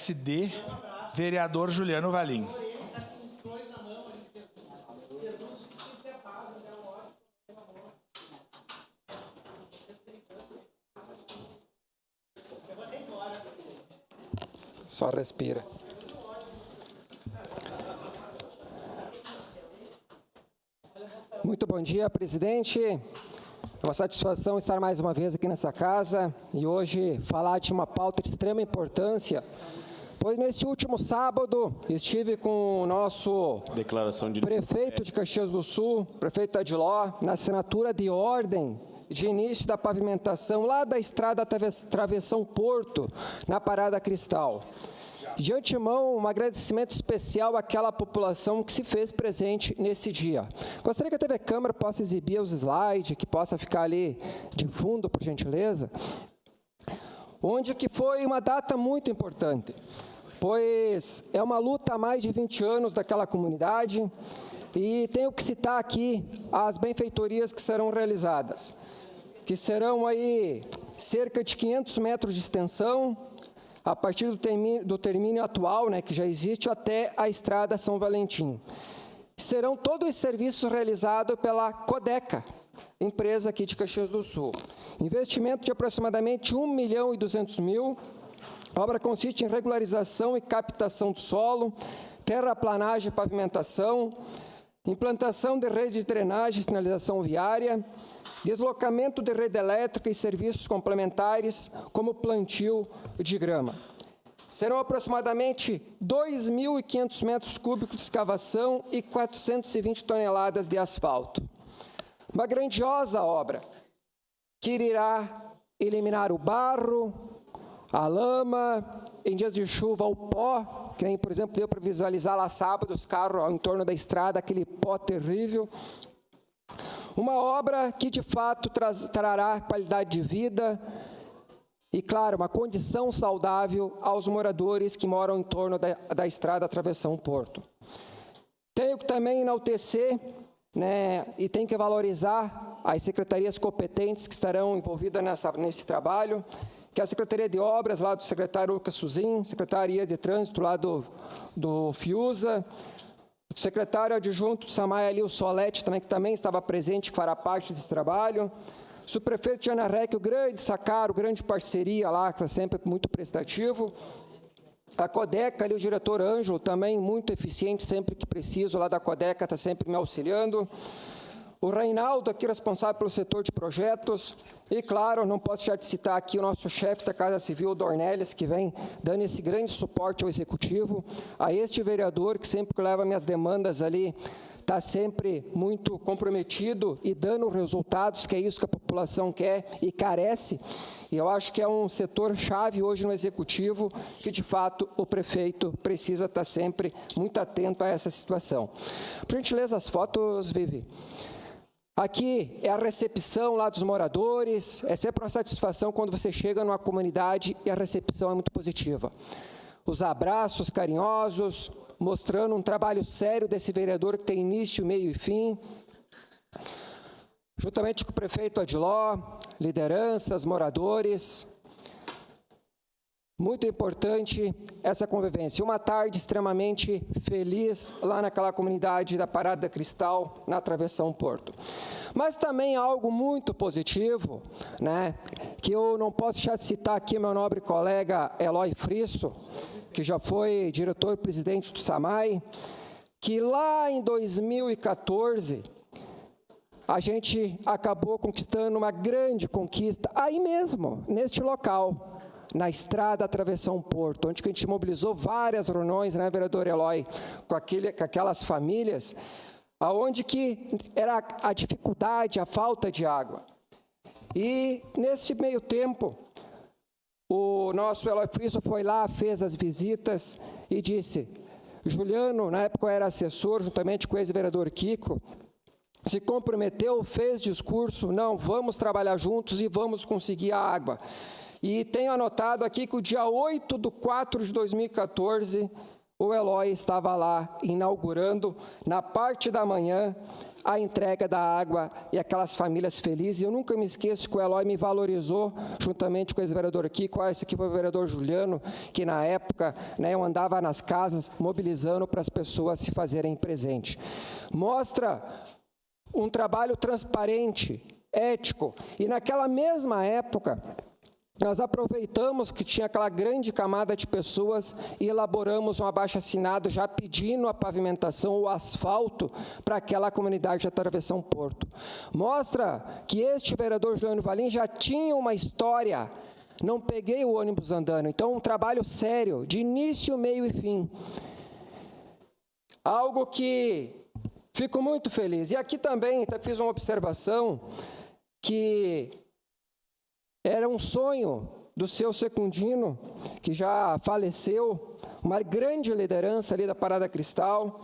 PSD, vereador Juliano Valim. Só respira. Muito bom dia, presidente. É uma satisfação estar mais uma vez aqui nessa casa e hoje falar de uma pauta de extrema importância, pois neste último sábado estive com o nosso prefeito de Caxias do Sul, prefeito Adiló, na assinatura de ordem de início da pavimentação lá da estrada Travessão Porto, na Parada Cristal. De antemão, um agradecimento especial àquela população que se fez presente nesse dia. Gostaria que a TV Câmara possa exibir os slides, que possa ficar ali de fundo, por gentileza, onde que foi uma data muito importante, pois é uma luta há mais de 20 anos daquela comunidade e tenho que citar aqui as benfeitorias que serão realizadas, que serão aí cerca de 500 metros de extensão, a partir do termínio atual, que já existe, até a Estrada São Valentim. Serão todos os serviços realizados pela Codeca, empresa aqui de Caxias do Sul. Investimento de aproximadamente R$ 1.200.000. A obra consiste em regularização e captação do solo, terraplanagem e pavimentação, implantação de rede de drenagem e sinalização viária, deslocamento de rede elétrica e serviços complementares, como plantio de grama. Serão aproximadamente 2.500 metros cúbicos de escavação e 420 toneladas de asfalto. Uma grandiosa obra que irá eliminar o barro, a lama, em dias de chuva, o pó, que nem, por exemplo, deu para visualizar lá sábado, os carros em torno da estrada, aquele pó terrível. Uma obra que, de fato, trará qualidade de vida e, claro, uma condição saudável aos moradores que moram em torno da estrada Travessão Porto. Tenho que também enaltecer, e tenho que valorizar as secretarias competentes que estarão envolvidas nesse trabalho, que é a Secretaria de Obras, lá do secretário Lucas Suzin, Secretaria de Trânsito, lá do FIUSA, o secretário adjunto Samay ali, o Solete, também, que também estava presente, que fará parte desse trabalho. O subprefeito de Ana Rec, o grande Sacaro, grande parceria lá, que é sempre muito prestativo. A Codeca, ali, o diretor Ângelo, também muito eficiente, sempre que preciso, lá da Codeca, está sempre me auxiliando. O Reinaldo, aqui responsável pelo setor de projetos. E, claro, não posso deixar de citar aqui o nosso chefe da Casa Civil, Dornelles, que vem dando esse grande suporte ao Executivo, a este vereador, que sempre leva minhas demandas ali, está sempre muito comprometido e dando resultados, que é isso que a população quer e carece. E eu acho que é um setor-chave hoje no Executivo, que, de fato, o prefeito precisa estar sempre muito atento a essa situação. Por gentileza, as fotos, Vivi. Aqui é a recepção lá dos moradores, é sempre uma satisfação quando você chega numa comunidade e a recepção é muito positiva. Os abraços carinhosos, mostrando um trabalho sério desse vereador que tem início, meio e fim. Juntamente com o prefeito Adiló, lideranças, moradores. Muito importante essa convivência. Uma tarde extremamente feliz lá naquela comunidade da Parada Cristal, na Travessão Porto. Mas também algo muito positivo, que eu não posso deixar de citar aqui meu nobre colega Eloy Frisso, que já foi diretor-presidente do SAMAI, que lá em 2014, a gente acabou conquistando uma grande conquista, aí mesmo, neste local, na estrada Travessão Porto, onde a gente mobilizou várias reuniões, vereador Eloy, com aquelas famílias, aonde que era a dificuldade, a falta de água. E, nesse meio tempo, o nosso Eloy Frisso foi lá, fez as visitas e disse, Juliano, na época eu era assessor, juntamente com o ex-vereador Kiko, se comprometeu, fez discurso, não, vamos trabalhar juntos e vamos conseguir a água. E tenho anotado aqui que o dia 8/4/2014, o Eloy estava lá inaugurando, na parte da manhã, a entrega da água e aquelas famílias felizes. Eu nunca me esqueço que o Eloy me valorizou, juntamente com esse vereador Kiko. Esse aqui foi o vereador Juliano, que na época, né, eu andava nas casas mobilizando para as pessoas se fazerem presente. Mostra um trabalho transparente, ético, e naquela mesma época, nós aproveitamos que tinha aquela grande camada de pessoas e elaboramos um abaixo-assinado já pedindo a pavimentação, o asfalto, para aquela comunidade de Travessão Porto. Mostra que este vereador Juliano Valim já tinha uma história, não peguei o ônibus andando, então um trabalho sério, de início, meio e fim. Algo que fico muito feliz. E aqui também fiz uma observação que era um sonho do seu Secundino, que já faleceu, uma grande liderança ali da Parada Cristal,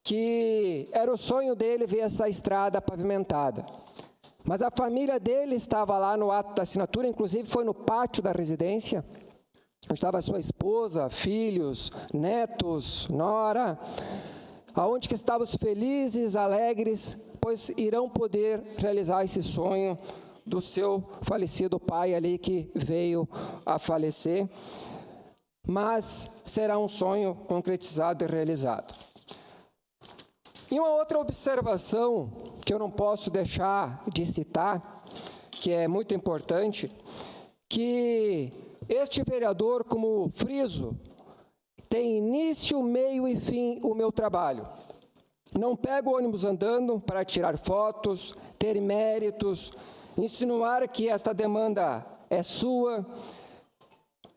que era o sonho dele ver essa estrada pavimentada. Mas a família dele estava lá no ato da assinatura, inclusive foi no pátio da residência, onde estava sua esposa, filhos, netos, nora, aonde que estavam felizes, alegres, pois irão poder realizar esse sonho do seu falecido pai ali que veio a falecer, mas será um sonho concretizado e realizado. E uma outra observação que eu não posso deixar de citar, que é muito importante, que este vereador, como friso, tem início, meio e fim o meu trabalho. Não pego o ônibus andando para tirar fotos, ter méritos, insinuar que esta demanda é sua,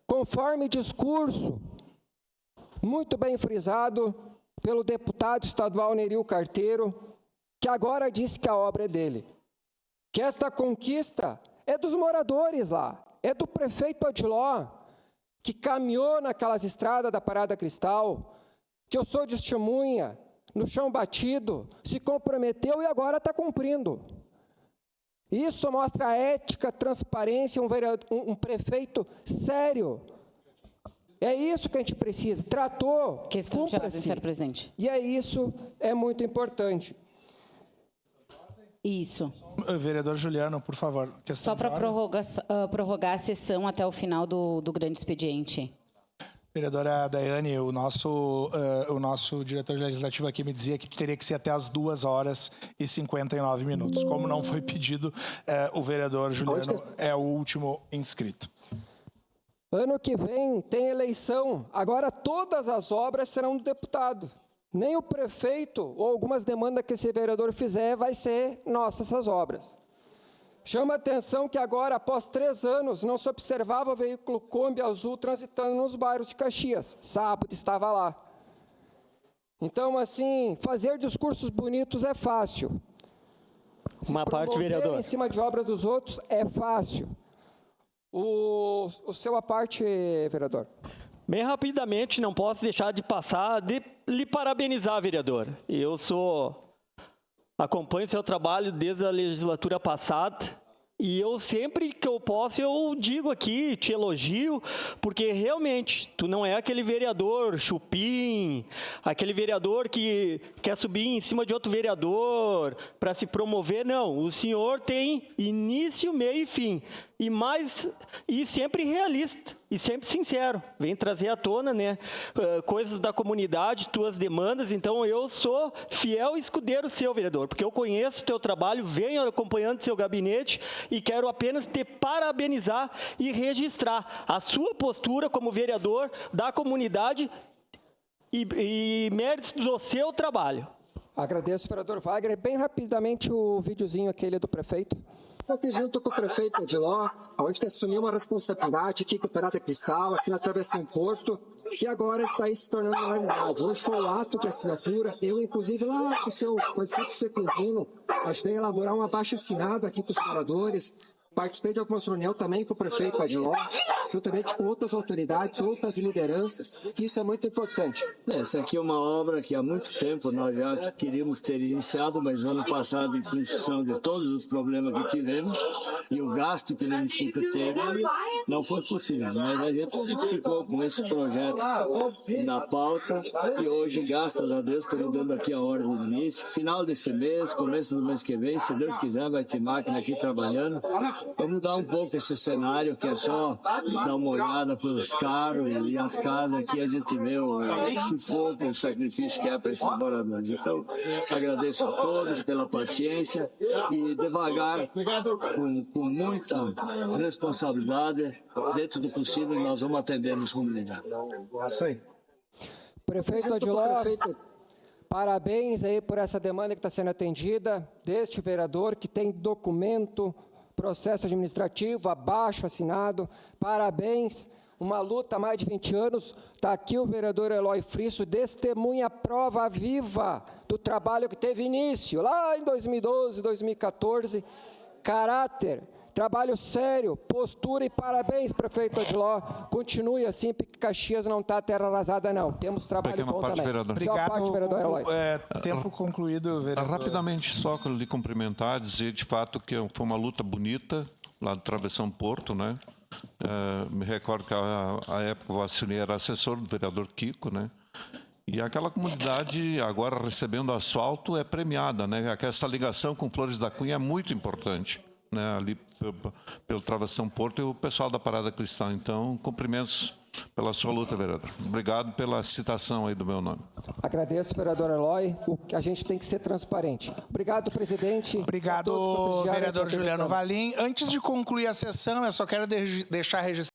conforme discurso muito bem frisado pelo deputado estadual Neril Carteiro, que agora disse que a obra é dele, que esta conquista é dos moradores lá, é do prefeito Adiló, que caminhou naquelas estradas da Parada Cristal, que eu sou testemunha, no chão batido, se comprometeu e agora está cumprindo. Isso mostra a ética, transparência, um prefeito sério. É isso que a gente precisa. Tratou, questão de ordem, senhor presidente. E é isso, é muito importante. Isso. Vereador Juliano, por favor. Só para prorrogar a sessão até o final do grande expediente. Vereadora Daiane, o nosso diretor legislativo aqui me dizia que teria que ser até as 2h59. Como não foi pedido, o vereador Juliano é o último inscrito. Ano que vem tem eleição. Agora todas as obras serão do deputado. Nem o prefeito ou algumas demandas que esse vereador fizer vai ser nossas essas obras. Chama a atenção que agora, após 3 anos, não se observava o veículo Kombi azul transitando nos bairros de Caxias. Sábado estava lá. Então, assim, fazer discursos bonitos é fácil. Uma parte, vereador. Em cima de obra dos outros é fácil. O seu a parte, vereador. Bem rapidamente, não posso deixar de passar, de lhe parabenizar, vereador. Acompanho seu trabalho desde a legislatura passada e eu sempre que eu posso, eu digo aqui, te elogio, porque realmente tu não é aquele vereador chupim, aquele vereador que quer subir em cima de outro vereador para se promover, não. O senhor tem início, meio e fim. E sempre realista, e sempre sincero. Vem trazer à tona, né, coisas da comunidade, tuas demandas. Então, eu sou fiel escudeiro seu, vereador, porque eu conheço o teu trabalho, venho acompanhando seu gabinete e quero apenas te parabenizar e registrar a sua postura como vereador da comunidade e méritos do seu trabalho. Agradeço, vereador Wagner. Bem rapidamente o videozinho aquele do prefeito. Aqui junto com o prefeito Adiló, onde assumiu uma responsabilidade aqui com a Parada Cristal, aqui na Travessão Porto, e agora está aí se tornando uma realidade. Hoje foi o ato de assinatura, eu inclusive lá com o seu Francisco Secundino, ajudei a elaborar um abaixo-assinado aqui com os moradores, participei de algumas reuniões também com o prefeito Adiló, juntamente com outras autoridades, outras lideranças, que isso é muito importante. Essa aqui é uma obra que há muito tempo nós já queríamos ter iniciado, mas ano passado, em função de todos os problemas que tivemos e o gasto que o município teve, não foi possível. Mas a gente sempre ficou com esse projeto na pauta e hoje, graças a Deus, estamos dando aqui a ordem do início. Final desse mês, começo do mês que vem, se Deus quiser, vai ter máquina aqui trabalhando. Vamos mudar um pouco esse cenário, que é só dar uma olhada pelos carros e as casas aqui, a gente vê o sufoco, o sacrifício que é para esses moradores. Então, agradeço a todos pela paciência e devagar, com muita responsabilidade, dentro do possível, nós vamos atender nos comunidades. Isso aí. Prefeito Odiló, parabéns aí por essa demanda que está sendo atendida deste vereador que tem documento, processo administrativo abaixo assinado. Parabéns, uma luta há mais de 20 anos. Está aqui o vereador Eloy Frisso, testemunha prova viva do trabalho que teve início lá em 2012, 2014. Caráter, trabalho sério, postura e parabéns, prefeito Odiló. Continue assim, porque Caxias não está terra arrasada, não. Temos trabalho Pequena bom parte, também. vereador. Só a parte, vereador Eloy. Tempo concluído, vereador. Rapidamente, só lhe cumprimentar, dizer de fato que foi uma luta bonita, lá do Travessão Porto, né? Me recordo que a época o Vacilei era assessor do vereador Kiko, né? E aquela comunidade, agora recebendo asfalto, é premiada, né? Essa ligação com Flores da Cunha é muito importante, né? Ali pelo Travessão Porto e o pessoal da Parada Cristã. Então, cumprimentos pela sua luta, vereador. Obrigado pela citação aí do meu nome. Agradeço, vereador Eloy. A gente tem que ser transparente. Obrigado, presidente. Obrigado, vereador Juliano Valim. Antes de concluir a sessão, eu só quero deixar registrado